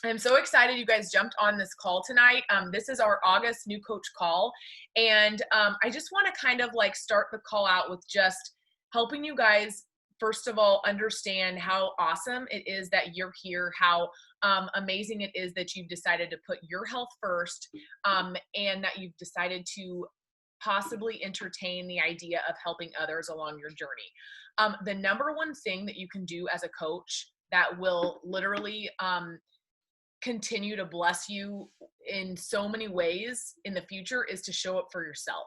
I'm so excited you guys jumped on this call tonight. This is our August new coach call. And I just want to kind of like start the call out with just helping you guys, first of all, understand how awesome it is that you're here, how amazing it is that you've decided to put your health first, and that you've decided to possibly entertain the idea of helping others along your journey. The number one thing that you can do as a coach that will literally continue to bless you in so many ways in the future is to show up for yourself.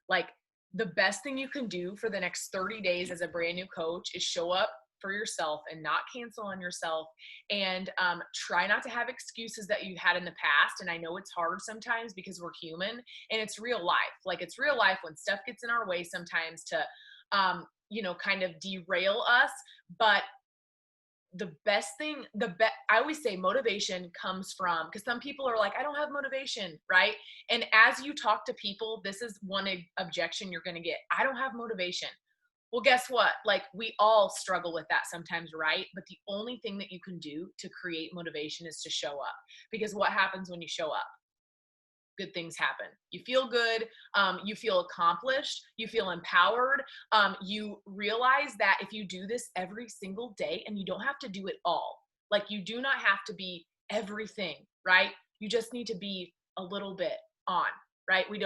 Like, the best thing you can do for the next 30 days as a brand new coach is show up for yourself and not cancel on yourself, and try not to have excuses that you had in the past. And I know it's hard sometimes because we're human and it's real life. Like, it's real life when stuff gets in our way sometimes to kind of derail us. But the best thing, I always say motivation comes from, because some people are like, I don't have motivation, right? And as you talk to people, this is one objection you're going to get. I don't have motivation. Well, guess what? Like, we all struggle with that sometimes, right? But the only thing that you can do to create motivation is to show up. Because what happens when you show up? Good things happen. You feel good. You feel accomplished. You feel empowered. You realize that if you do this every single day, and you don't have to do it all, like, you do not have to be everything, right? You just need to be a little bit on, right? We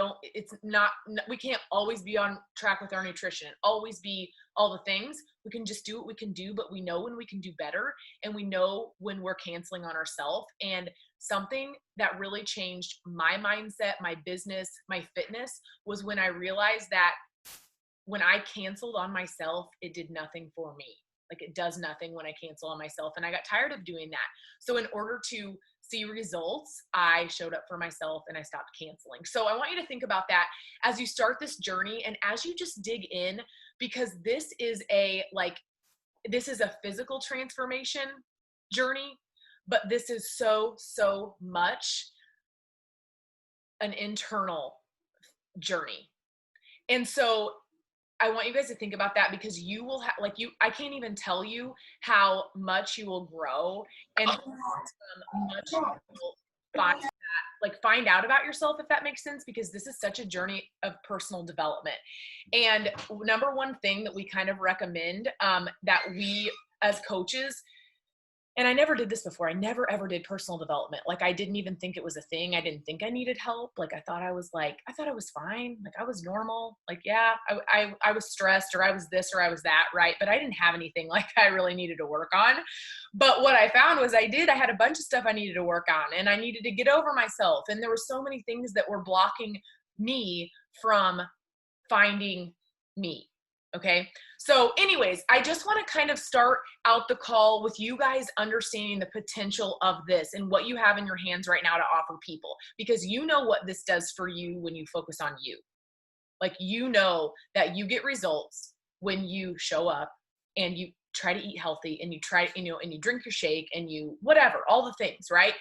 can't always be on track with our nutrition, always be all the things. We can just do what we can do, but we know when we can do better, and we know when we're canceling on ourselves. And something that really changed my mindset, my business, my fitness was when I realized that when I canceled on myself, it did nothing for me. Like, it does nothing when I cancel on myself. And I got tired of doing that. So in order to see results, I showed up for myself and I stopped canceling. So I want you to think about that as you start this journey and as you just dig in, because this is a physical transformation journey, but this is so much an internal journey. And so I want you guys to think about that, because you will I can't even tell you how much you will grow and how much you will find out about yourself, if that makes sense, because this is such a journey of personal development. And number one thing that we kind of recommend, that we as coaches, and I never did this before. I never ever did personal development. Like, I didn't even think it was a thing. I didn't think I needed help. Like, I thought I was fine. Like, I was normal. Like, yeah, I was stressed, or I was this, or I was that, right? But I didn't have anything like I really needed to work on. But what I found was I had a bunch of stuff I needed to work on, and I needed to get over myself. And there were so many things that were blocking me from finding me. Okay. So anyways, I just want to kind of start out the call with you guys understanding the potential of this and what you have in your hands right now to offer people, because you know what this does for you when you focus on you. Like, you know that you get results when you show up and you try to eat healthy, and you try, and you drink your shake, and you, whatever, all the things, right?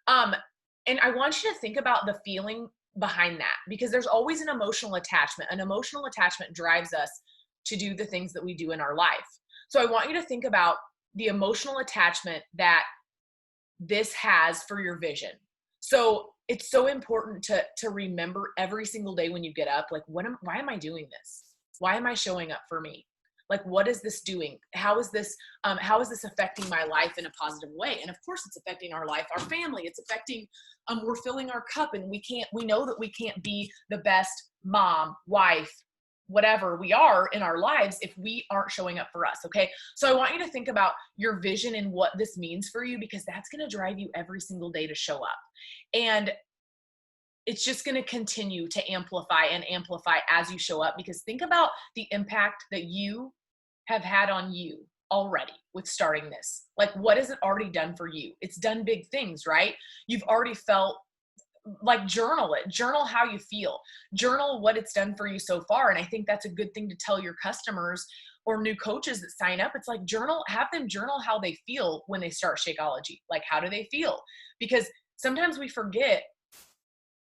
And I want you to think about the feeling behind that, because there's always an emotional attachment. An emotional attachment drives us to do the things that we do in our life. So I want you to think about the emotional attachment that this has for your vision. So it's so important to remember every single day when you get up, like, why am I doing this? Why am I showing up for me? Like, what is this doing? How is this affecting my life in a positive way? And of course it's affecting our life, our family. It's affecting, we're filling our cup, and we know that we can't be the best mom, wife, whatever we are in our lives if we aren't showing up for us. Okay. So I want you to think about your vision and what this means for you, because that's going to drive you every single day to show up. And it's just going to continue to amplify and amplify as you show up, because think about the impact that you have had on you already with starting this. Like, what has it already done for you? It's done big things, right? You've already felt like, journal how you feel, journal what it's done for you so far. And I think that's a good thing to tell your customers or new coaches that sign up. It's like, have them journal how they feel when they start Shakeology. Like, how do they feel? Because sometimes we forget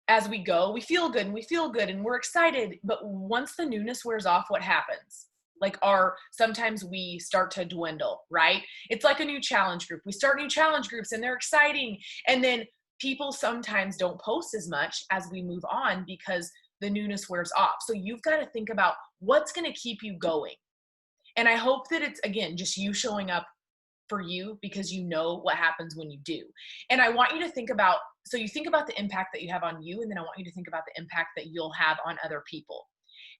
as we go. We feel good and we're excited, but once the newness wears off, what happens? like sometimes we start to dwindle, right? It's like a new challenge group. We start new challenge groups and they're exciting. And then people sometimes don't post as much as we move on because the newness wears off. So you've got to think about what's going to keep you going. And I hope that it's, again, just you showing up for you because you know what happens when you do. And I want you to think about, so you think about the impact that you have on you, and then I want you to think about the impact that you'll have on other people.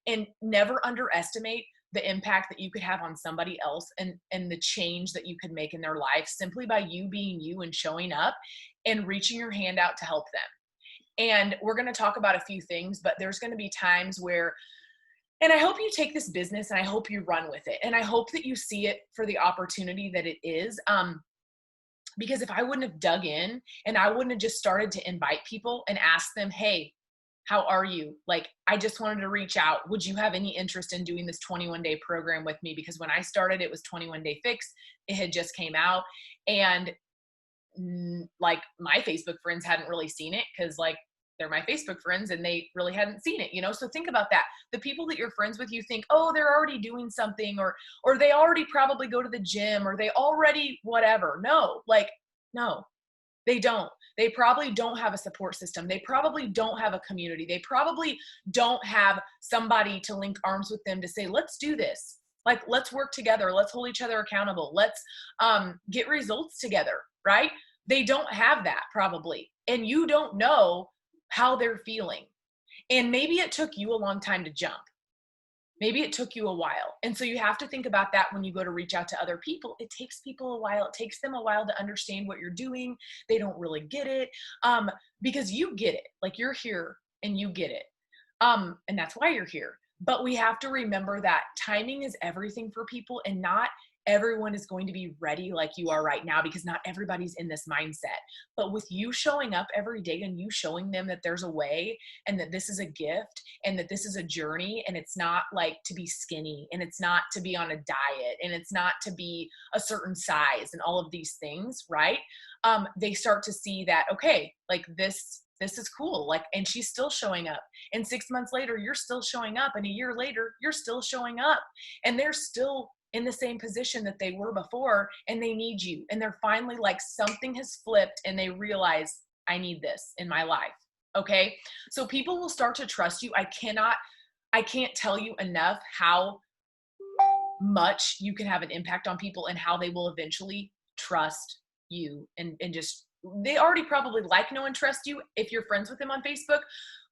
And never underestimate the impact that you could have on somebody else and the change that you could make in their life simply by you being you and showing up and reaching your hand out to help them. And we're going to talk about a few things, but there's going to be times where, and I hope you take this business and I hope you run with it. And I hope that you see it for the opportunity that it is. Because if I wouldn't have dug in and I wouldn't have just started to invite people and ask them, hey, how are you? Like, I just wanted to reach out. Would you have any interest in doing this 21-day program with me? Because when I started, it was 21 Day Fix. It had just came out. And like my Facebook friends hadn't really seen it because like they're my Facebook friends and they really hadn't seen it, you know? So think about that. The people that you're friends with, you think, oh, they're already doing something or they already probably go to the gym or they already whatever. No, they don't. They probably don't have a support system. They probably don't have a community. They probably don't have somebody to link arms with them to say, let's do this. Like, let's work together. Let's hold each other accountable. Let's get results together, right? They don't have that probably. And you don't know how they're feeling. And maybe it took you a long time to jump. Maybe it took you a while. And so you have to think about that when you go to reach out to other people. It takes people a while. It takes them a while to understand what you're doing. They don't really get it because you get it. Like, you're here and you get it. And that's why you're here. But we have to remember that timing is everything for people, and not everyone is going to be ready like you are right now because not everybody's in this mindset. But with you showing up every day and you showing them that there's a way and that this is a gift and that this is a journey, and it's not like to be skinny and it's not to be on a diet and it's not to be a certain size and all of these things, right? They start to see that, okay, like this is cool. Like, and she's still showing up. And 6 months later, you're still showing up. And a year later, you're still showing up. And they're still in the same position that they were before, and they need you. And they're finally like, something has flipped and they realize, I need this in my life. Okay. So people will start to trust you. I can't tell you enough how much you can have an impact on people and how they will eventually trust you and just, they already probably like, know, and trust you if you're friends with them on Facebook.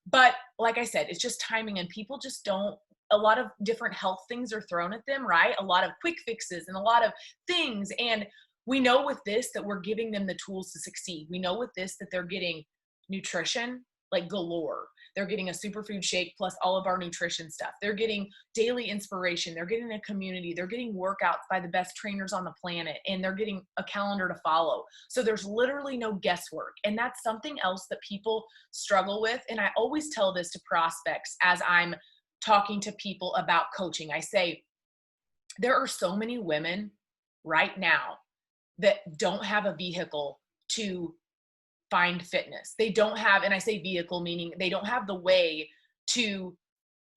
But like I said, it's just timing, and people just don't, a lot of different health things are thrown at them, right? A lot of quick fixes and a lot of things. And we know with this that we're giving them the tools to succeed. We know with this that they're getting nutrition like galore. They're getting a superfood shake plus all of our nutrition stuff. They're getting daily inspiration. They're getting a community. They're getting workouts by the best trainers on the planet, and they're getting a calendar to follow. So there's literally no guesswork. And that's something else that people struggle with. And I always tell this to prospects as I'm talking to people about coaching. I say, there are so many women right now that don't have a vehicle to find fitness. They don't have, and I say vehicle meaning they don't have the way to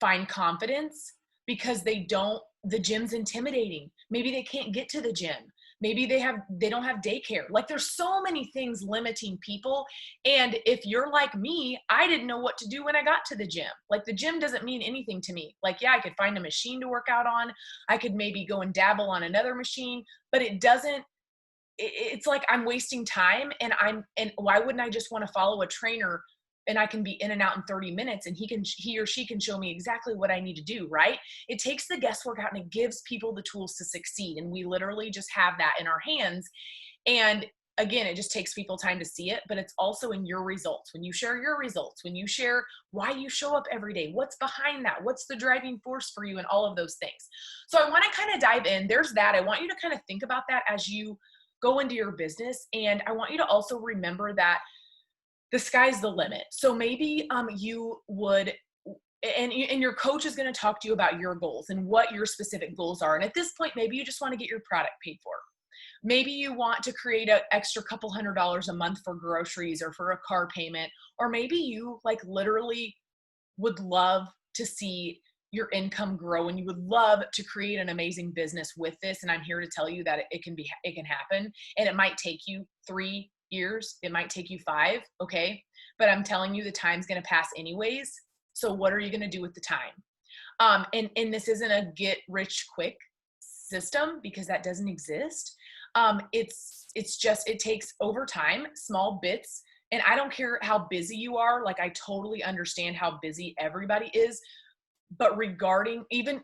find confidence because the gym's intimidating. Maybe they can't get to the gym. Maybe they don't have daycare. Like, there's so many things limiting people. And if you're like me, I didn't know what to do when I got to the gym. Like, the gym doesn't mean anything to me. Like, yeah, I could find a machine to work out on. I could maybe go and dabble on another machine, but it's like I'm wasting time, and why wouldn't I just want to follow a trainer and I can be in and out in 30 minutes and he or she can show me exactly what I need to do, right? It takes the guesswork out and it gives people the tools to succeed. And we literally just have that in our hands. And again, it just takes people time to see it, but it's also in your results. When you share your results, when you share why you show up every day, what's behind that, what's the driving force for you, and all of those things. So I want to kind of dive in. There's that. I want you to kind of think about that as you go into your business. And I want you to also remember that the sky's the limit. So maybe you would, and your coach is going to talk to you about your goals and what your specific goals are. And at this point, maybe you just want to get your product paid for. Maybe you want to create an extra couple $100s a month for groceries or for a car payment. Or maybe you like literally would love to see your income grow and you would love to create an amazing business with this, and I'm here to tell you that it can happen, and it might take you 3 years, it might take you 5, okay? But I'm telling you the time's going to pass anyways. So what are you going to do with the time? And this isn't a get rich quick system, because that doesn't exist. It's just, it takes over time, small bits. And I don't care how busy you are. Like, I totally understand how busy everybody is, but regarding even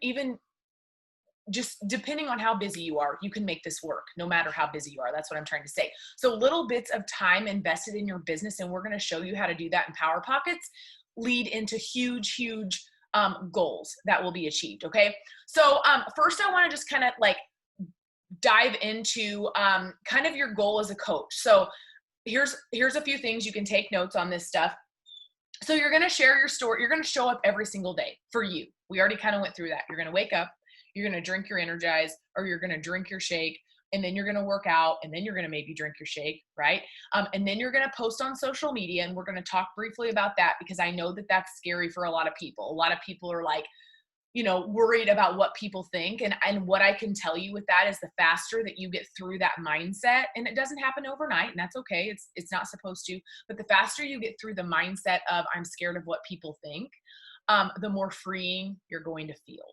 just depending on how busy you are, you can make this work no matter how busy you are. That's what I'm trying to say. So little bits of time invested in your business, and we're going to show you how to do that in Power Pockets, lead into huge goals that will be achieved. Okay. So first I want to just kind of like dive into kind of your goal as a coach. So here's a few things you can take notes on this stuff. So you're going to share your story. You're going to show up every single day for you. We already kind of went through that. You're going to wake up, you're going to drink your Energize, or you're going to drink your shake, and then you're going to work out, and then you're going to maybe drink your shake, right? And then you're going to post on social media, and we're going to talk briefly about that, because I know that that's scary for a lot of people. A lot of people are like, you know, worried about what people think. And what I can tell you with that is the faster that you get through that mindset, and it doesn't happen overnight, and that's okay. It's not supposed to, but the faster you get through the mindset of I'm scared of what people think, the more freeing you're going to feel.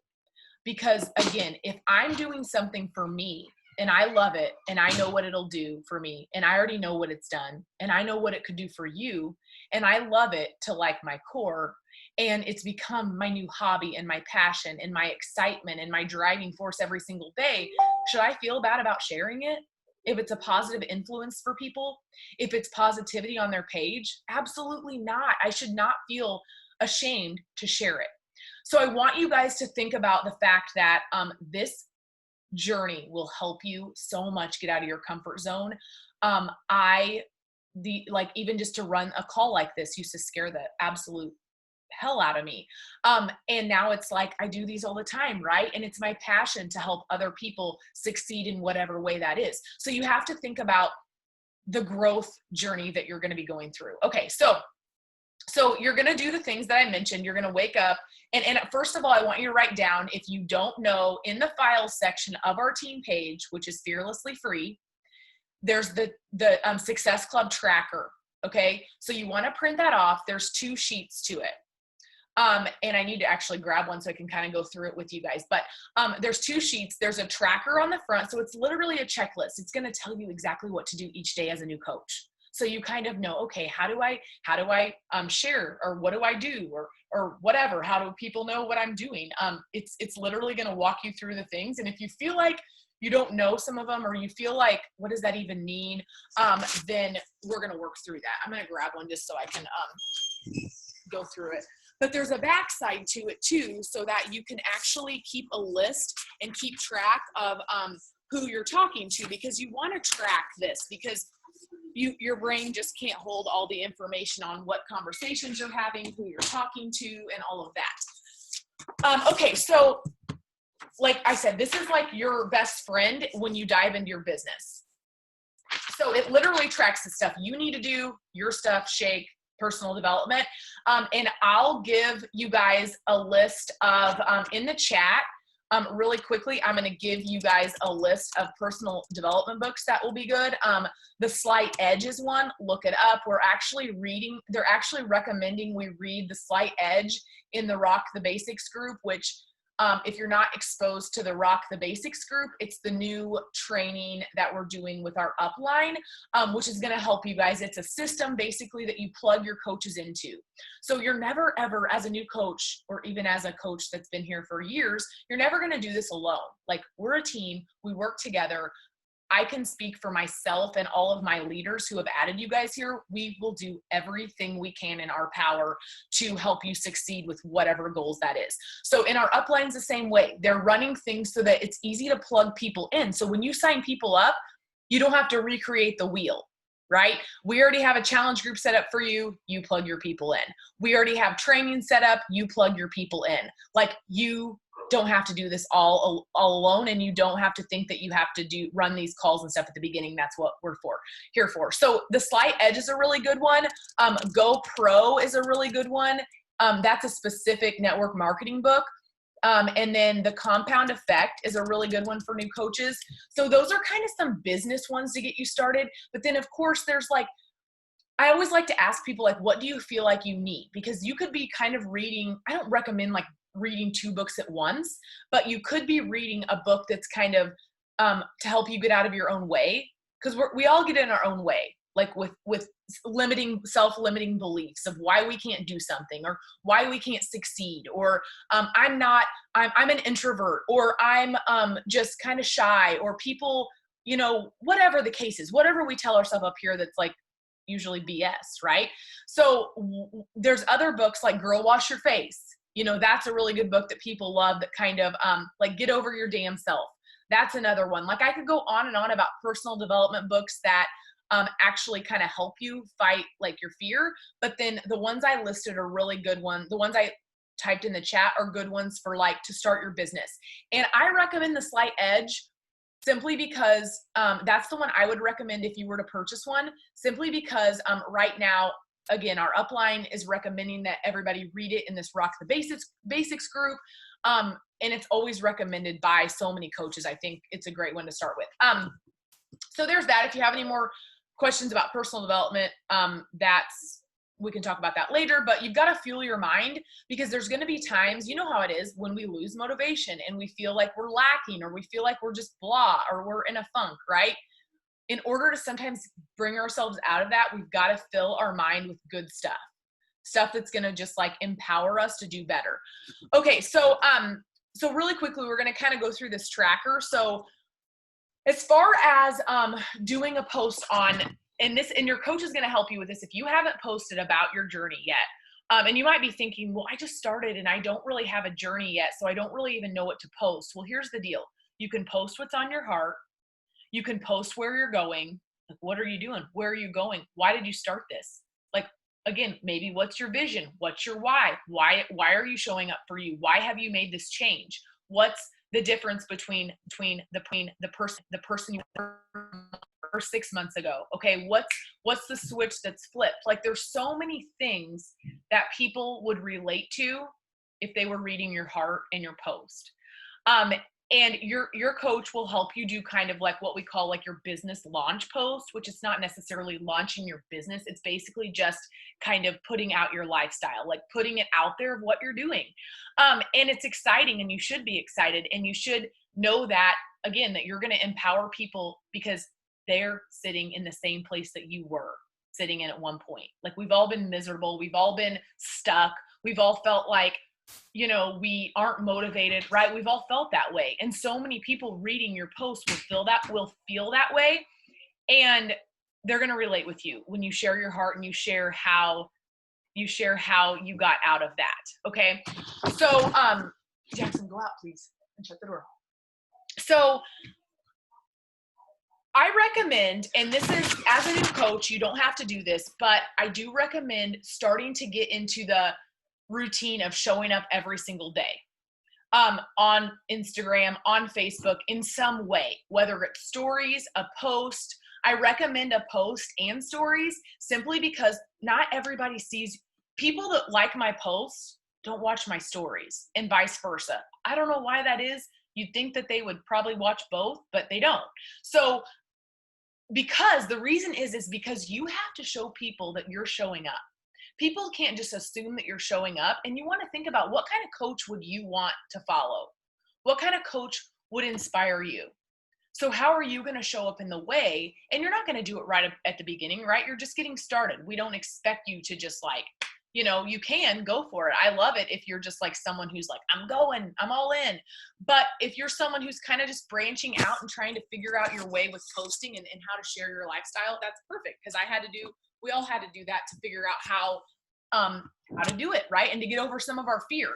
Because again, if I'm doing something for me and I love it and I know what it'll do for me, and I already know what it's done, and I know what it could do for you, and I love it to like my core, and it's become my new hobby and my passion and my excitement and my driving force every single day, should I feel bad about sharing it? If it's a positive influence for people, if it's positivity on their page, absolutely not. I should not feel ashamed to share it. So I want you guys to think about the fact that this journey will help you so much get out of your comfort zone. Even just to run a call like this used to scare the absolute hell out of me. And now it's like, I do these all the time, right? And it's my passion to help other people succeed in whatever way that is. So you have to think about the growth journey that you're going to be going through. Okay. So you're going to do the things that I mentioned. You're going to wake up. And first of all, I want you to write down, if you don't know, in the files section of our team page, which is fearlessly free, there's the Success Club tracker. Okay. So you want to print that off. There's 2 sheets to it. And I need to actually grab one so I can kind of go through it with you guys. But there's 2 sheets. There's a tracker on the front. So it's literally a checklist. It's going to tell you exactly what to do each day as a new coach. So you kind of know, okay, how do I share, or what do I do, or whatever? How do people know what I'm doing? It's literally going to walk you through the things. And if you feel like you don't know some of them, or you feel like, what does that even mean? Then we're going to work through that. I'm going to grab one just so I can go through it. But there's a backside to it too, so that you can actually keep a list and keep track of who you're talking to, because you want to track this, because your brain just can't hold all the information on what conversations you're having, who you're talking to, and all of that. Okay, so like I said, this is like your best friend when you dive into your business. So it literally tracks the stuff you need to do, your stuff, shake, personal development. And I'll give you guys a list of, in the chat, really quickly, I'm going to give you guys a list of personal development books that will be good. The Slight Edge is one. Look it up. They're actually recommending we read The Slight Edge in the Rock the Basics group, which if you're not exposed to the Rock the Basics group, it's the new training that we're doing with our upline, which is going to help you guys. It's a system basically that you plug your coaches into. So you're never ever, as a new coach, or even as a coach that's been here for years, you're never going to do this alone. Like, we're a team, we work together. I can speak for myself and all of my leaders who have added you guys here. We will do everything we can in our power to help you succeed with whatever goals that is. So in our uplines, the same way. They're running things so that it's easy to plug people in. So when you sign people up, you don't have to recreate the wheel, right? We already have a challenge group set up for you. You plug your people in. We already have training set up. You plug your people in. Like, you don't have to do this all alone, and you don't have to think that you have to run these calls and stuff at the beginning. That's what we're here for. So the Slight Edge is a really good one. Go Pro is a really good one. That's a specific network marketing book. And then the compound effect is a really good one for new coaches. So those are kind of some business ones to get you started. But then of course there's like, I always like to ask people like, what do you feel like you need? Because you could be kind of reading, I don't recommend like reading 2 books at once, but you could be reading a book that's kind of to help you get out of your own way. Because we all get in our own way, like with limiting, self-limiting beliefs of why we can't do something or why we can't succeed, or I'm an introvert, or I'm just kind of shy, or people, you know, whatever the case is, whatever we tell ourselves up here that's like usually BS, right? So there's other books like Girl Wash Your Face. You know, that's a really good book that people love, that kind of like Get Over Your Damn Self. That's another one. Like I could go on and on about personal development books that actually kind of help you fight like your fear. But then the ones I listed are really good ones. The ones I typed in the chat are good ones for like to start your business. And I recommend The Slight Edge simply because that's the one I would recommend if you were to purchase one, simply because right now, again, our upline is recommending that everybody read it in this Rock the Basics group. And it's always recommended by so many coaches. I think it's a great one to start with. So there's that. If you have any more questions about personal development, we can talk about that later, but you've got to fuel your mind, because there's going to be times, you know how it is, when we lose motivation and we feel like we're lacking, or we feel like we're just blah, or we're in a funk, right? In order to sometimes bring ourselves out of that, we've got to fill our mind with good stuff that's going to just like empower us to do better. Okay. So really quickly, we're going to kind of go through this tracker. So as far as doing a post on, and your coach is going to help you with this if you haven't posted about your journey yet. And you might be thinking, well, I just started and I don't really have a journey yet, so I don't really even know what to post. Well, here's the deal. You can post what's on your heart. You can post where you're going. Like, what are you doing? Where are you going? Why did you start this? Like, again, maybe what's your vision? What's your why? Why are you showing up for you? Why have you made this change? What's the difference between the person you were 6 months ago? Okay, what's the switch that's flipped? Like, there's so many things that people would relate to if they were reading your heart and your post. And your coach will help you do kind of like what we call like your business launch post, which is not necessarily launching your business. It's basically just kind of putting out your lifestyle, like putting it out there of what you're doing. And it's exciting, and you should be excited, and you should know that, again, that you're going to empower people because they're sitting in the same place that you were sitting in at one point. Like, we've all been miserable. We've all been stuck. We've all felt like, you know, we aren't motivated, right? We've all felt that way. And so many people reading your post will feel that way. And they're going to relate with you when you share your heart and you share how you got out of that. Okay. So, Jackson, go out, please, and shut the door. So I recommend, and this is, as a new coach, you don't have to do this, but I do recommend starting to get into the routine of showing up every single day on Instagram, on Facebook, in some way, whether it's stories, a post. I recommend a post and stories simply because not everybody sees. People that like my posts don't watch my stories, and vice versa. I don't know why that is. You'd think that they would probably watch both, but they don't. So because the reason is because you have to show people that you're showing up. People can't just assume that you're showing up, and you want to think about what kind of coach would you want to follow? What kind of coach would inspire you? So how are you going to show up in the way? And you're not going to do it right at the beginning, right? You're just getting started. We don't expect you to just like, you know, you can go for it. I love it if you're just like someone who's like, I'm all in. But if you're someone who's kind of just branching out and trying to figure out your way with posting and how to share your lifestyle, that's perfect. Because we all had to do that to figure out how to do it, right? And to get over some of our fear.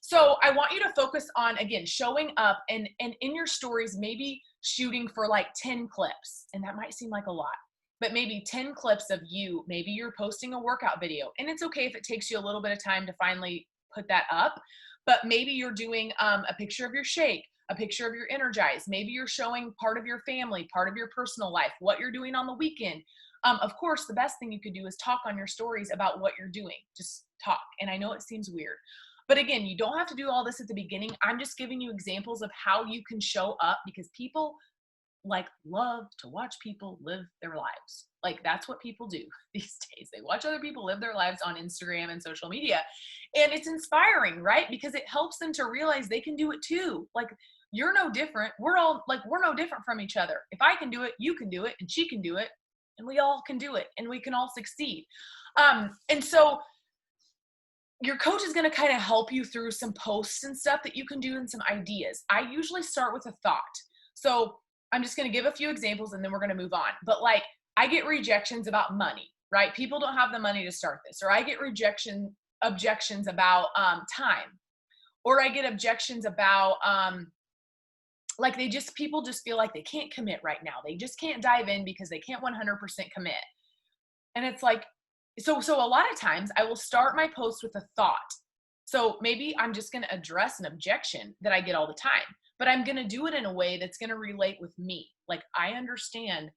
So I want you to focus on, again, showing up and in your stories, maybe shooting for like 10 clips. And that might seem like a lot, but maybe 10 clips of you. Maybe you're posting a workout video, and it's okay if it takes you a little bit of time to finally put that up, but maybe you're doing a picture of your shake, a picture of your Energize. Maybe you're showing part of your family, part of your personal life, what you're doing on the weekend. Of course, the best thing you could do is talk on your stories about what you're doing. Just talk. And I know it seems weird, But again, you don't have to do all this at the beginning. I'm just giving you examples of how you can show up, because people like love to watch people live their lives. Like that's what people do these days. They watch other people live their lives on Instagram and social media. And it's inspiring, right? Because it helps them to realize they can do it too. Like you're no different. We're no different from each other. If I can do it, you can do it, and she can do it, and we all can do it, and we can all succeed. And so your coach is going to kind of help you through some posts and stuff that you can do and some ideas. I usually start with a thought. So I'm just going to give a few examples and then we're going to move on. But like I get rejections about money, right? People don't have the money to start this. Or I get objections about time. Or I get objections about like people just feel like they can't commit right now. They just can't dive in because they can't 100% commit. And it's like, so a lot of times I will start my post with a thought. So maybe I'm just going to address an objection that I get all the time, but I'm going to do it in a way that's going to relate with me. Like I understand,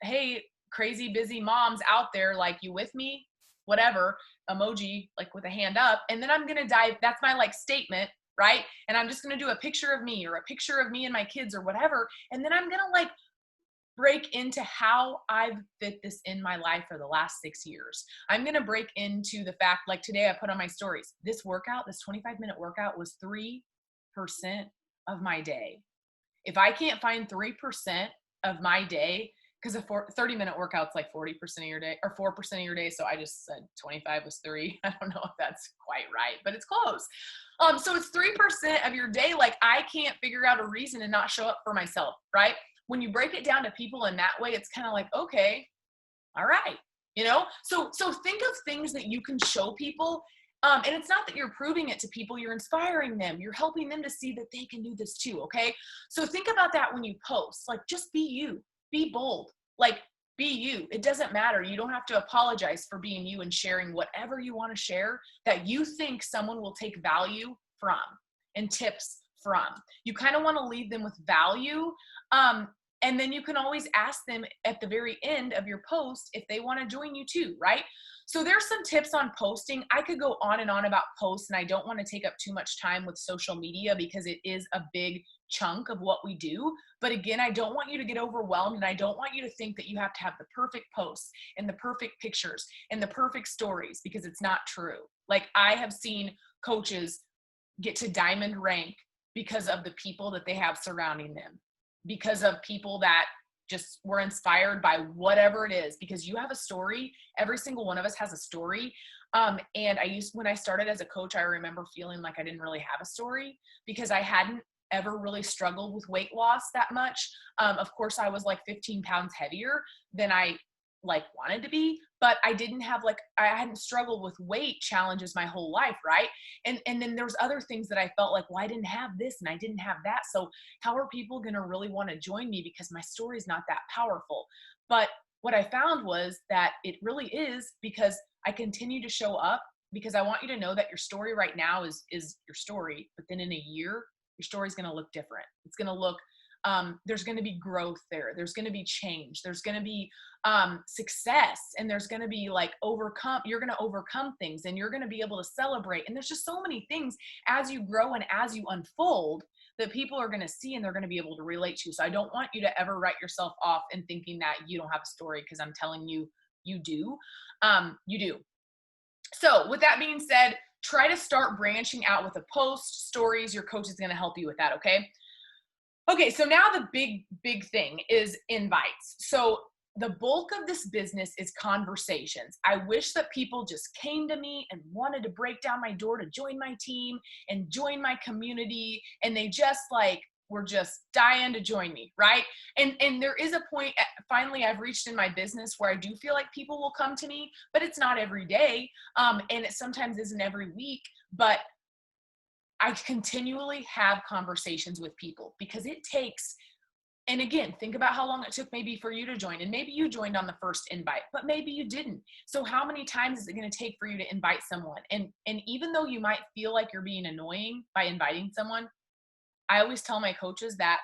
hey, crazy busy moms out there, like you with me, whatever, emoji, like with a hand up. And then I'm going to dive, that's my like statement, right? And I'm just going to do a picture of me or a picture of me and my kids or whatever. And then I'm going to like break into how I've fit this in my life for the last 6 years. I'm going to break into the fact, like today I put on my stories, this 25-minute workout was 3% of my day. If I can't find 3% of my day, because a 30-minute workout's like 40% of your day or 4% of your day. So I just said 25 was 3. I don't know if that's quite right, but it's close. So it's 3% of your day. Like I can't figure out a reason to not show up for myself, right? When you break it down to people in that way, it's kind of like, okay, all right, so think of things that you can show people. And it's not that you're proving it to people, you're inspiring them. You're helping them to see that they can do this too. Okay. So think about that when you post, like, just be you, be bold, like be you. It doesn't matter. You don't have to apologize for being you and sharing whatever you want to share that you think someone will take value from and tips from. You kind of want to leave them with value. And then you can always ask them at the very end of your post if they want to join you too, right? So there's some tips on posting. I could go on and on about posts, and I don't want to take up too much time with social media because it is a big chunk of what we do. But again, I don't want you to get overwhelmed, and I don't want you to think that you have to have the perfect posts and the perfect pictures and the perfect stories, because it's not true. Like I have seen coaches get to diamond rank because of the people that they have surrounding them, because of people that just were inspired by whatever it is, because you have a story. Every single one of us has a story. And when I started as a coach, I remember feeling like I didn't really have a story because I hadn't ever really struggled with weight loss that much. Of course, I was like 15 pounds heavier than I like wanted to be, but I hadn't struggled with weight challenges my whole life. Right. And then there's other things that I felt like, well, I didn't have this and I didn't have that. So how are people going to really want to join me because my story is not that powerful? But what I found was that it really is, because I continue to show up, because I want you to know that your story right now is your story. But then in a year, your story is going to look different. It's going to look, there's going to be growth there. There's going to be change. There's going to be success, and there's going to be like you're going to overcome things, and you're going to be able to celebrate. And there's just so many things as you grow and as you unfold that people are going to see and they're going to be able to relate to. So I don't want you to ever write yourself off in thinking that you don't have a story, because I'm telling you, you do. You do. So with that being said, try to start branching out with a post, stories. Your coach is going to help you with that. Okay. Okay. So now the big thing is invites. So the bulk of this business is conversations. I wish that people just came to me and wanted to break down my door to join my team and join my community. And they just were just dying to join me. Right. And there is a point, finally, I've reached in my business where I do feel like people will come to me, but it's not every day. And it sometimes isn't every week, but I continually have conversations with people, because it takes, and again, think about how long it took maybe for you to join, and maybe you joined on the first invite, but maybe you didn't. So how many times is it going to take for you to invite someone? And even though you might feel like you're being annoying by inviting someone, I always tell my coaches that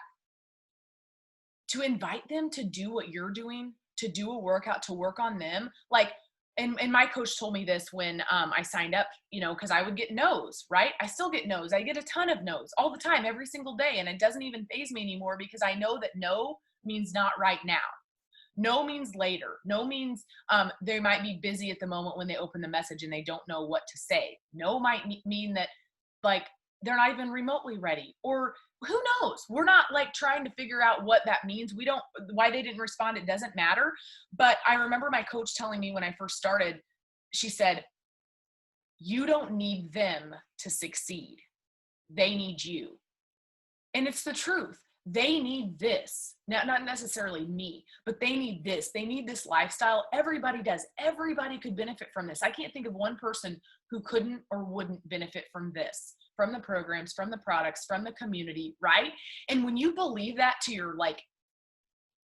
to invite them to do what you're doing, to do a workout, to work on them, like and my coach told me this when I signed up, you know, because I would get no's, right? I still get no's. I get a ton of no's all the time, every single day. And it doesn't even faze me anymore because I know that no means not right now. No means later. No means they might be busy at the moment when they open the message and they don't know what to say. No might mean that like they're not even remotely ready, or who knows? We're not like trying to figure out what that means. We don't, why they didn't respond, it doesn't matter. But I remember my coach telling me when I first started, she said, you don't need them to succeed. They need you. And it's the truth. They need this. Now, not necessarily me, but they need this. They need this lifestyle. Everybody does. Everybody could benefit from this. I can't think of one person who couldn't or wouldn't benefit from this, from the programs, from the products, from the community, right? And when you believe that to your like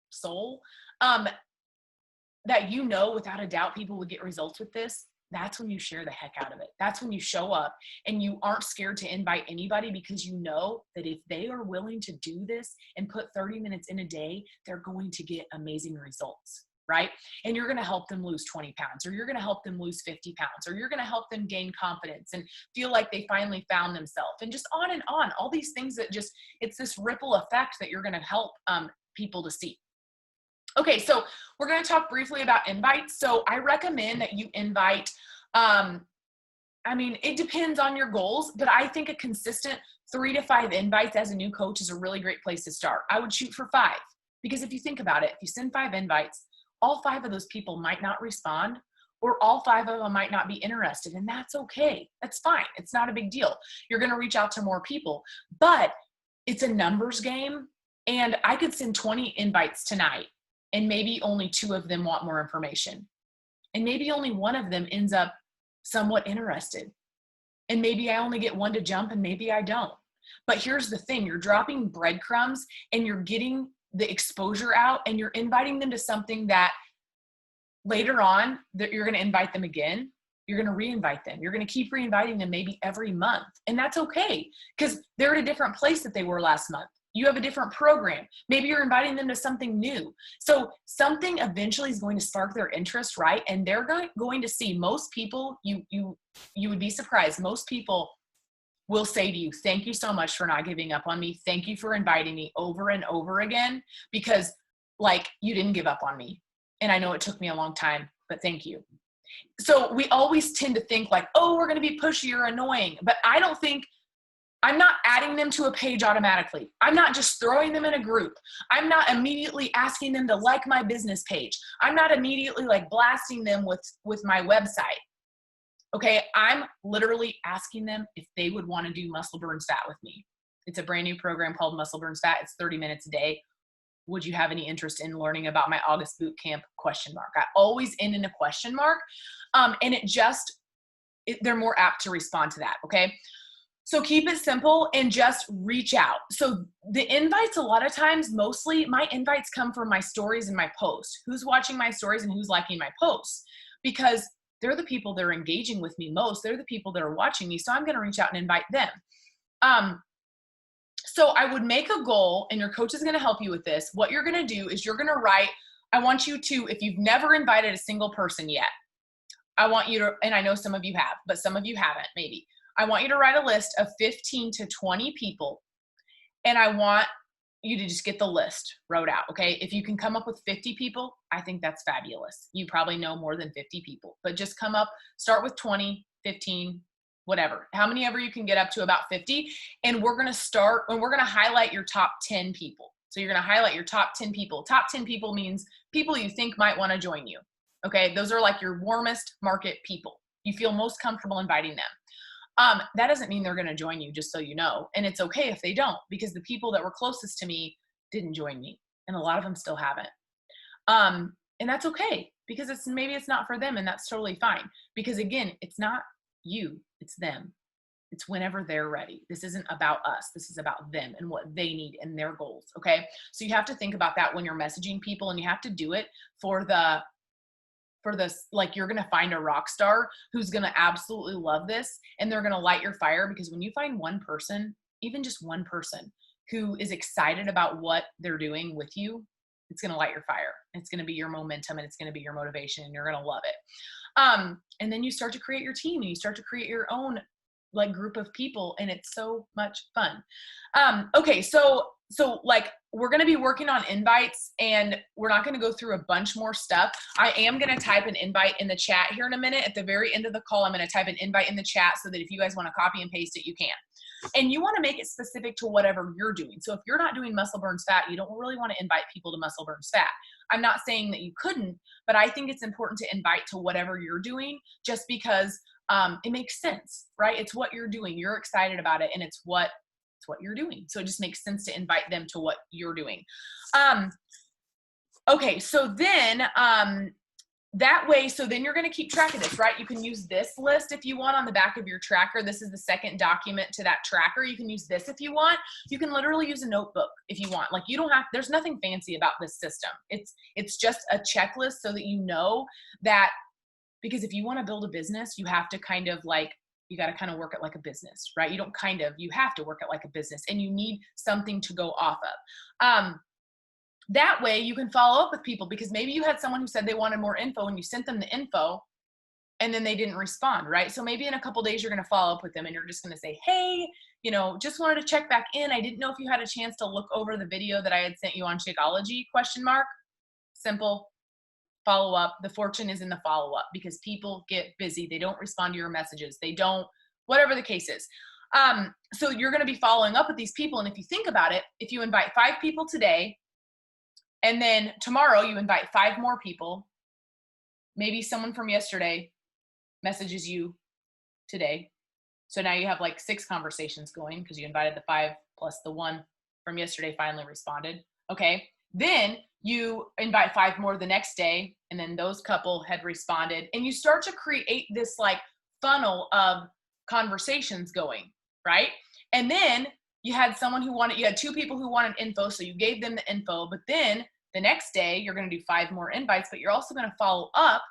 soul, that you know without a doubt people would get results with this, that's when you share the heck out of it. That's when you show up and you aren't scared to invite anybody, because you know that if they are willing to do this and put 30 minutes in a day, they're going to get amazing results, right? And you're going to help them lose 20 pounds, or you're going to help them lose 50 pounds, or you're going to help them gain confidence and feel like they finally found themselves, and just on and on. All these things that just, it's this ripple effect that you're going to help people to see. Okay, so we're going to talk briefly about invites. So I recommend that you invite, I mean, it depends on your goals, but I think a consistent 3 to 5 invites as a new coach is a really great place to start. I would shoot for 5, because if you think about it, if you send 5 invites, all 5 of those people might not respond, or all 5 of them might not be interested, and that's okay. That's fine. It's not a big deal. You're going to reach out to more people, but it's a numbers game, and I could send 20 invites tonight, and maybe only 2 of them want more information. And maybe only 1 of them ends up somewhat interested. And maybe I only get 1 to jump, and maybe I don't. But here's the thing, you're dropping breadcrumbs and you're getting the exposure out, and you're inviting them to something that later on that you're going to invite them again. You're going to re-invite them. You're going to keep re-inviting them maybe every month. And that's okay, because they're at a different place that they were last month. You have a different program. Maybe you're inviting them to something new. So something eventually is going to spark their interest, right? And they're going to see, most people, you would be surprised, most people will say to you, thank you so much for not giving up on me. Thank you for inviting me over and over again, because like you didn't give up on me. And I know it took me a long time, but thank you. So we always tend to think like, oh, we're going to be pushy or annoying, but I'm not adding them to a page automatically. I'm not just throwing them in a group. I'm not immediately asking them to like my business page. I'm not immediately like blasting them with my website. Okay, I'm literally asking them if they would want to do Muscle Burns Fat with me. It's a brand new program called Muscle Burns Fat. It's 30 minutes a day. Would you have any interest in learning about my August boot camp? ? I always end in a question mark. And they're more apt to respond to that, okay? So keep it simple and just reach out. So the invites, a lot of times, mostly my invites come from my stories and my posts. Who's watching my stories and who's liking my posts? Because they're the people that are engaging with me most. They're the people that are watching me. So I'm going to reach out and invite them. So I would make a goal, and your coach is going to help you with this. What you're going to do is you're going to write, I want you to, if you've never invited a single person yet, I want you to, and I know some of you have, but some of you haven't maybe. I want you to write a list of 15 to 20 people, and I want you to just get the list wrote out, okay? If you can come up with 50 people, I think that's fabulous. You probably know more than 50 people, but just start with 20, 15, whatever. How many ever you can get up to about 50, and we're going to highlight your top 10 people. So you're going to highlight your top 10 people. Top 10 people means people you think might want to join you, okay? Those are like your warmest market people. You feel most comfortable inviting them. That doesn't mean they're going to join you, just so you know. And it's okay if they don't, because the people that were closest to me didn't join me, and a lot of them still haven't. And that's okay, because maybe it's not for them, and that's totally fine. Because again, it's not you, it's them. It's whenever they're ready. This isn't about us. This is about them and what they need and their goals. Okay. So you have to think about that when you're messaging people, and you have to do it for this, like you're going to find a rock star who's going to absolutely love this, and they're going to light your fire. Because when you find one person, even just one person who is excited about what they're doing with you, It's going to light your fire. It's going to be your momentum, and it's going to be your motivation, and you're going to love it. And then you start to create your team, and you start to create your own like group of people, and it's so much fun. Okay. So like we're going to be working on invites, and we're not going to go through a bunch more stuff. I am going to type an invite in the chat here in a minute. At the very end of the call, I'm going to type an invite in the chat so that if you guys want to copy and paste it, you can. And you want to make it specific to whatever you're doing. So if you're not doing muscle burns fat, you don't really want to invite people to muscle burns fat. I'm not saying that you couldn't, but I think it's important to invite to whatever you're doing, just because it makes sense, right? It's what you're doing. You're excited about it, and it's what you're doing. So it just makes sense to invite them to what you're doing. Okay, so then that way, so then you're going to keep track of this, right? You can use this list if you want on the back of your tracker. This is the second document to that tracker. You can use this if you want. You can literally use a notebook if you want. Like, you don't have, there's nothing fancy about this system. It's just a checklist so that you know that, because if you want to build a business, you have to kind of like, you got to kind of work it like a business, right? You don't kind of, you have to work it like a business, and you need something to go off of. That way you can follow up with people, because maybe you had someone who said they wanted more info and you sent them the info and then they didn't respond, right? So maybe in a couple days you're going to follow up with them, and you're just going to say, hey, just wanted to check back in. I didn't know if you had a chance to look over the video that I had sent you on Shakeology, ? Simple. Follow up. The fortune is in the follow up, because people get busy. They don't respond to your messages. They don't, whatever the case is. So you're going to be following up with these people. And if you think about it, if you invite 5 people today, and then tomorrow you invite 5 more people, maybe someone from yesterday messages you today. So now you have like 6 conversations going, because you invited the 5 plus the 1 from yesterday finally responded. Okay. Then you invite 5 more the next day, and then those couple had responded, and you start to create this like funnel of conversations going, right? And then you had 2 people who wanted info, so you gave them the info, but then the next day you're going to do 5 more invites, but you're also going to follow up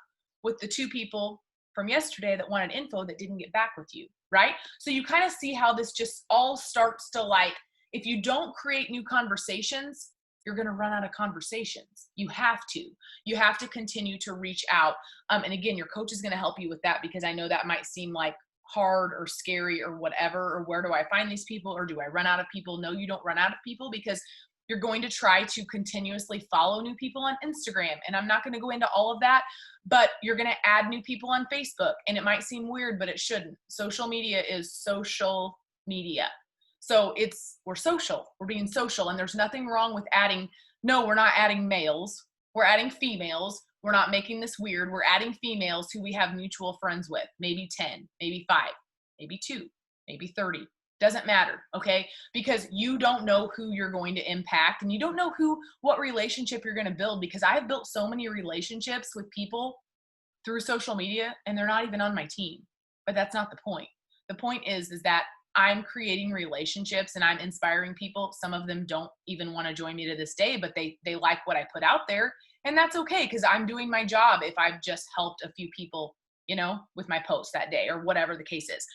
with the 2 people from yesterday that wanted info that didn't get back with you, right? So you kind of see how this just all starts to, like, if you don't create new conversations, you're going to run out of conversations. You have to continue to reach out. And again, your coach is going to help you with that, because I know that might seem like hard or scary or whatever, or where do I find these people, or do I run out of people? No, you don't run out of people, because you're going to try to continuously follow new people on Instagram. And I'm not going to go into all of that, but you're going to add new people on Facebook. And it might seem weird, but it shouldn't. Social media is social media. So we're social, we're being social, and there's nothing wrong with we're not adding males, we're adding females. We're not making this weird. We're adding females who we have mutual friends with, maybe 10, maybe 5, maybe 2, maybe 30. Doesn't matter, okay? Because you don't know who you're going to impact, and you don't know what relationship you're going to build, because I have built so many relationships with people through social media, and they're not even on my team. But that's not the point. The point is that I'm creating relationships and I'm inspiring people. Some of them don't even want to join me to this day, but they like what I put out there. And that's okay, because I'm doing my job if I've just helped a few people, with my post that day, or whatever the case is.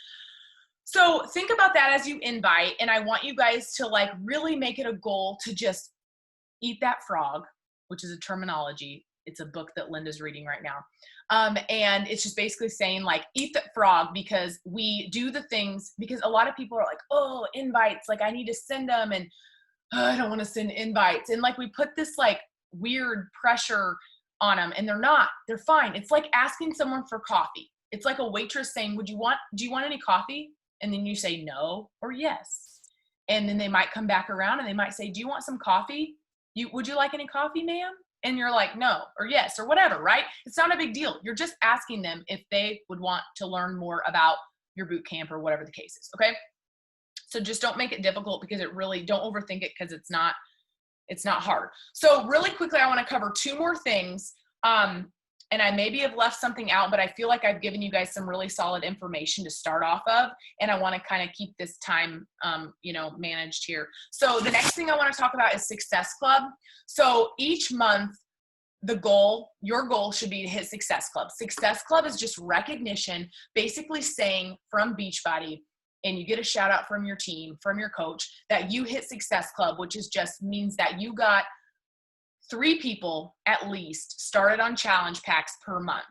So think about that as you invite. And I want you guys to like really make it a goal to just eat that frog, which is a terminology. It's a book that Linda's reading right now. And it's just basically saying like, eat that frog, because we do the things, because a lot of people are like, oh, invites, like I need to send them, and I don't want to send invites. And like, we put this like weird pressure on them, and they're fine. It's like asking someone for coffee. It's like a waitress saying, do you want any coffee? And then you say no or yes. And then they might come back around and they might say, do you want some coffee? Would you like any coffee, ma'am? And you're like, no, or yes, or whatever, right? It's not a big deal. You're just asking them if they would want to learn more about your boot camp or whatever the case is, okay? So just don't make it difficult, because don't overthink it, because it's not hard. So really quickly, I want to cover 2 more things. And I maybe have left something out, but I feel like I've given you guys some really solid information to start off of. And I want to kind of keep this time, managed here. So the next thing I want to talk about is Success Club. So each month, your goal should be to hit Success Club. Success Club is just recognition, basically saying from Beachbody, and you get a shout out from your team, from your coach, that you hit Success Club, which is just means that you got 3 people at least started on challenge packs per month.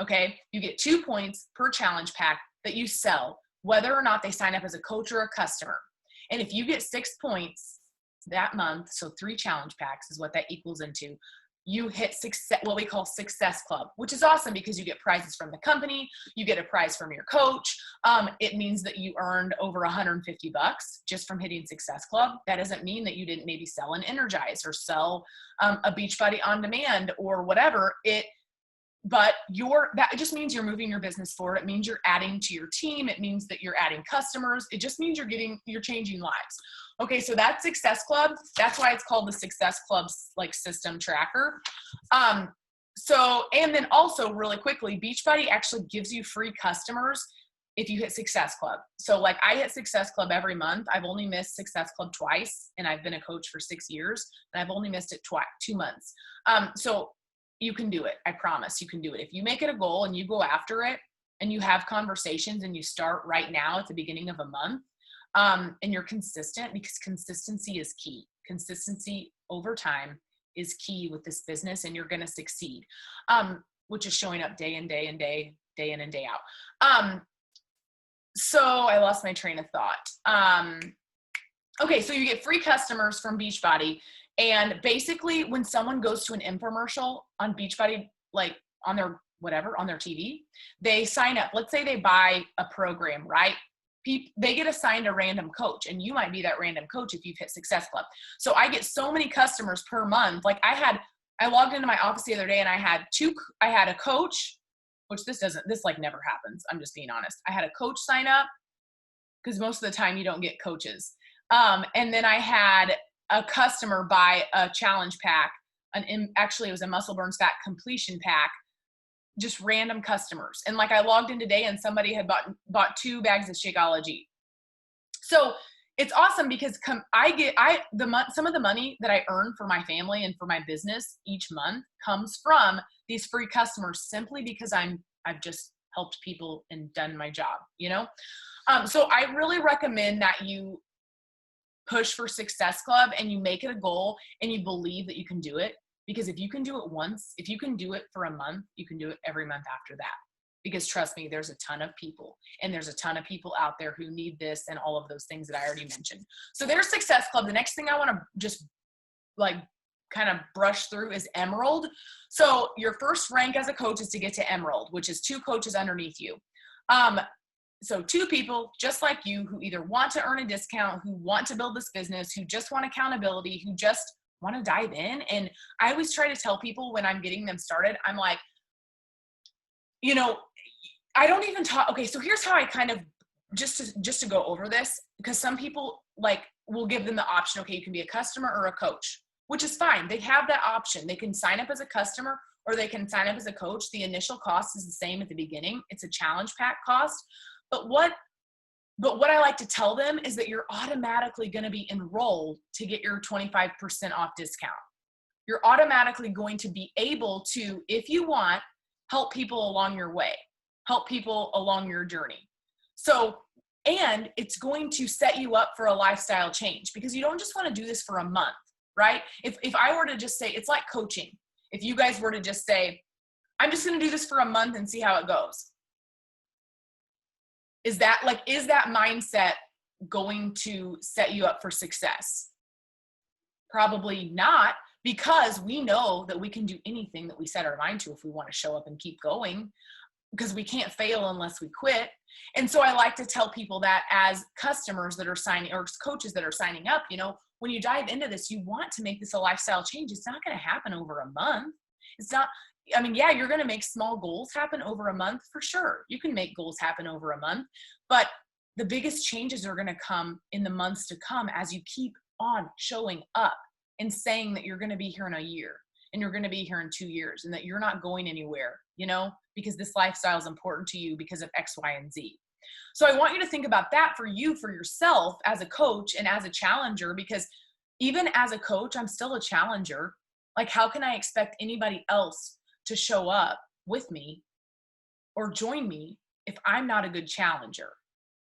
Okay. You get 2 points per challenge pack that you sell, whether or not they sign up as a coach or a customer. And if you get 6 points that month, so 3 challenge packs is what that equals into, you hit success, what we call Success Club, which is awesome because you get prizes from the company, you get a prize from your coach. It means that you earned over $150 just from hitting Success Club. That doesn't mean that you didn't maybe sell an Energize or sell a Beachbody on demand or whatever. But that it just means you're moving your business forward. It means you're adding to your team. It means that you're adding customers. It just means you're changing lives. Okay, so that's Success Club. That's why it's called the Success Club's like system tracker. So, and then also really quickly, Beachbody actually gives you free customers if you hit Success Club. So like I hit Success Club every month. I've only missed Success Club twice, and I've been a coach for 6 years, and I've only missed it 2 months. So you can do it. I promise you can do it. If you make it a goal and you go after it and you have conversations and you start right now at the beginning of a month, and you're consistent, because consistency is key. Consistency over time is key with this business, and you're going to succeed, which is showing up day in and day in and day out. So I lost my train of thought. Okay. So you get free customers from Beachbody. And basically when someone goes to an infomercial on Beachbody, like on their TV, they sign up. Let's say they buy a program, right? They get assigned a random coach, and you might be that random coach if you've hit Success Club. So I get so many customers per month. Like I logged into my office the other day and I had a coach, which this like never happens. I'm just being honest. I had a coach sign up because most of the time you don't get coaches. And then I had a customer buy a challenge pack, actually it was a Muscle Burns Fat completion pack, just random customers. And like I logged in today and somebody had bought 2 bags of Shakeology. So it's awesome because some of the money that I earn for my family and for my business each month comes from these free customers, simply because I've just helped people and done my job, you know? So I really recommend that you push for Success Club and you make it a goal and you believe that you can do it. Because if you can do it once, if you can do it for a month, you can do it every month after that. Because trust me, there's a ton of people, and there's a ton of people out there who need this and all of those things that I already mentioned. So there's Success Club. The next thing I want to just like kind of brush through is Emerald. So your first rank as a coach is to get to Emerald, which is 2 coaches underneath you. So 2 people just like you who either want to earn a discount, who want to build this business, who just want accountability, who just want to dive in. And I always try to tell people when I'm getting them started, I'm like, you know, I don't even talk. Okay. So here's how I kind of, just to go over this, because some people like will give them the option. Okay. You can be a customer or a coach, which is fine. They have that option. They can sign up as a customer or they can sign up as a coach. The initial cost is the same at the beginning. It's a challenge pack cost. But what I like to tell them is that you're automatically going to be enrolled to get your 25% off discount. You're automatically going to be able to, if you want, help people along your way, help people along your journey. So, and it's going to set you up for a lifestyle change, because you don't just want to do this for a month, right? If I were to just say, it's like coaching. If you guys were to just say, I'm just going to do this for a month and see how it goes. Is that mindset going to set you up for success? Probably not, because we know that we can do anything that we set our mind to if we want to show up and keep going, because we can't fail unless we quit. And so I like to tell people that as customers that are signing, or coaches that are signing up, you know, when you dive into this, you want to make this a lifestyle change. It's not going to happen over a month. It's not, I mean, yeah, you're going to make small goals happen over a month for sure. You can make goals happen over a month, but the biggest changes are going to come in the months to come as you keep on showing up and saying that you're going to be here in a year and you're going to be here in 2 years and that you're not going anywhere, you know, because this lifestyle is important to you because of X, Y, and Z. So I want you to think about that for you, for yourself as a coach and as a challenger, because even as a coach, I'm still a challenger. Like, how can I expect anybody else to show up with me or join me if I'm not a good challenger,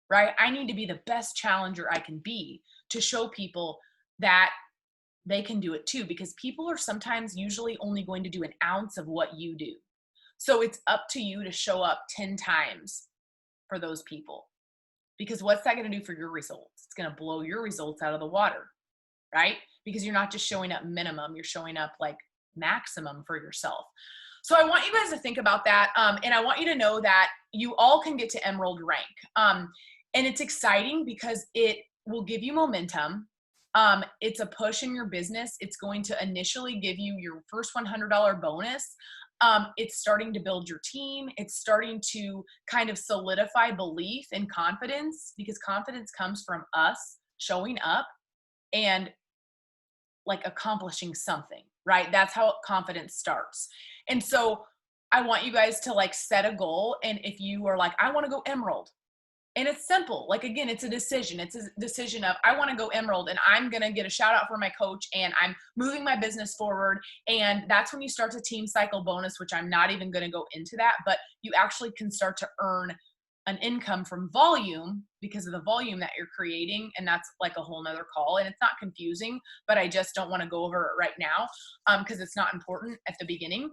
right? I need to be the best challenger I can be to show people that they can do it too, because people are sometimes usually only going to do an ounce of what you do. So it's up to you to show up 10 times for those people, because what's that going to do for your results? It's going to blow your results out of the water, right? Because you're not just showing up minimum, you're showing up like maximum for yourself. So I want you guys to think about that. And I want you to know that you all can get to Emerald rank. And it's exciting because it will give you momentum. It's a push in your business. It's going to initially give you your first $100 bonus. It's starting to build your team. It's starting to kind of solidify belief and confidence, because confidence comes from us showing up and like accomplishing something, right? That's how confidence starts. And so I want you guys to like set a goal. And if you are like, I want to go Emerald, and it's simple. Like, again, it's a decision. It's a decision of, I want to go Emerald, and I'm going to get a shout out for my coach, and I'm moving my business forward. And that's when you start the team cycle bonus, which I'm not even going to go into that, but you actually can start to earn an income from volume because of the volume that you're creating. And that's like a whole nother call, and it's not confusing, but I just don't want to go over it right now because it's not important at the beginning.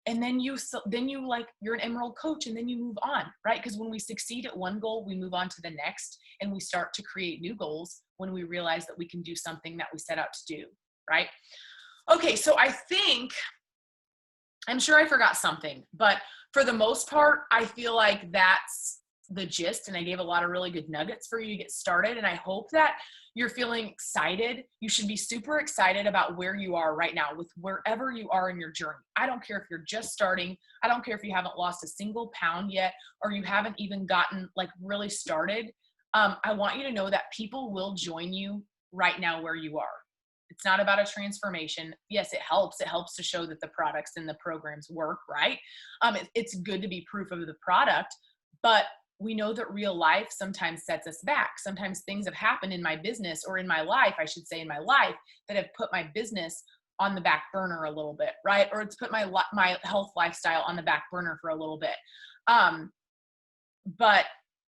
And then you like, you're an Emerald coach, and then you move on, right? Because when we succeed at one goal, we move on to the next, and we start to create new goals when we realize that we can do something that we set out to do, right? Okay, so I'm sure I forgot something, but for the most part, I feel like that's the gist, and I gave a lot of really good nuggets for you to get started. And I hope that you're feeling excited. You should be super excited about where you are right now with wherever you are in your journey. I don't care if you're just starting. I don't care if you haven't lost a single pound yet, or you haven't even gotten like really started. I want you to know that people will join you right now where you are. It's not about a transformation. Yes, it helps. It helps to show that the products and the programs work, right? It's good to be proof of the product, but we know that real life sometimes sets us back. Sometimes things have happened in my business, or in my life, I should say in my life, that have put my business on the back burner a little bit, right? Or it's put my health lifestyle on the back burner for a little bit. But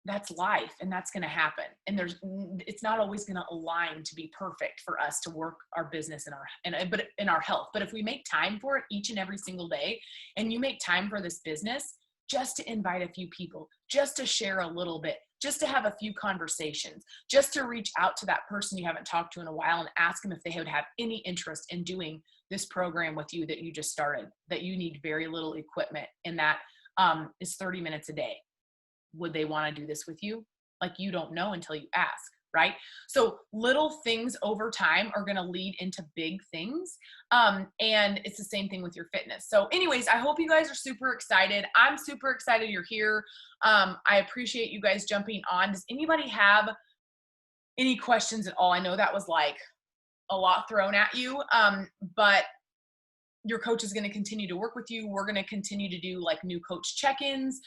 that's life, and that's going to happen. And it's not always going to align to be perfect for us to work our business but in our health. But if we make time for it each and every single day, and you make time for this business, just to invite a few people, just to share a little bit, just to have a few conversations, just to reach out to that person you haven't talked to in a while and ask them if they would have any interest in doing this program with you that you just started, that you need very little equipment, and that is 30 minutes a day. Would they want to do this with you? Like, you don't know until you ask, right? So little things over time are going to lead into big things. And it's the same thing with your fitness. So anyways, I hope you guys are super excited. I'm super excited you're here. I appreciate you guys jumping on. Does anybody have any questions at all? I know that was like a lot thrown at you, but your coach is going to continue to work with you. We're going to continue to do like new coach check-ins.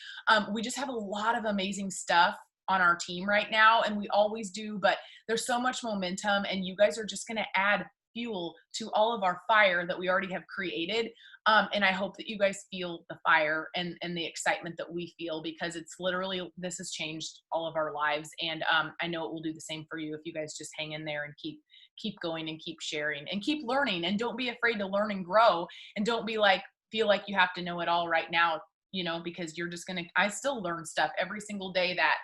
We just have a lot of amazing stuff on our team right now, and we always do, but there's so much momentum, and you guys are just going to add fuel to all of our fire that we already have created. And I hope that you guys feel the fire and the excitement that we feel, because it's literally, this has changed all of our lives. And I know it will do the same for you if you guys just hang in there and keep going and keep sharing and keep learning, and don't be afraid to learn and grow, and don't be like, feel like you have to know it all right now, because you're just I still learn stuff every single day, that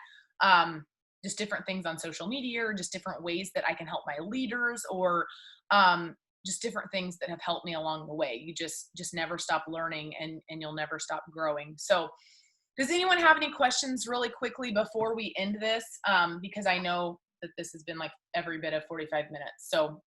just different things on social media, or just different ways that I can help my leaders, or just different things that have helped me along the way. You just never stop learning, and you'll never stop growing. So does anyone have any questions really quickly before we end this? Because I know that this has been like every bit of 45 minutes. So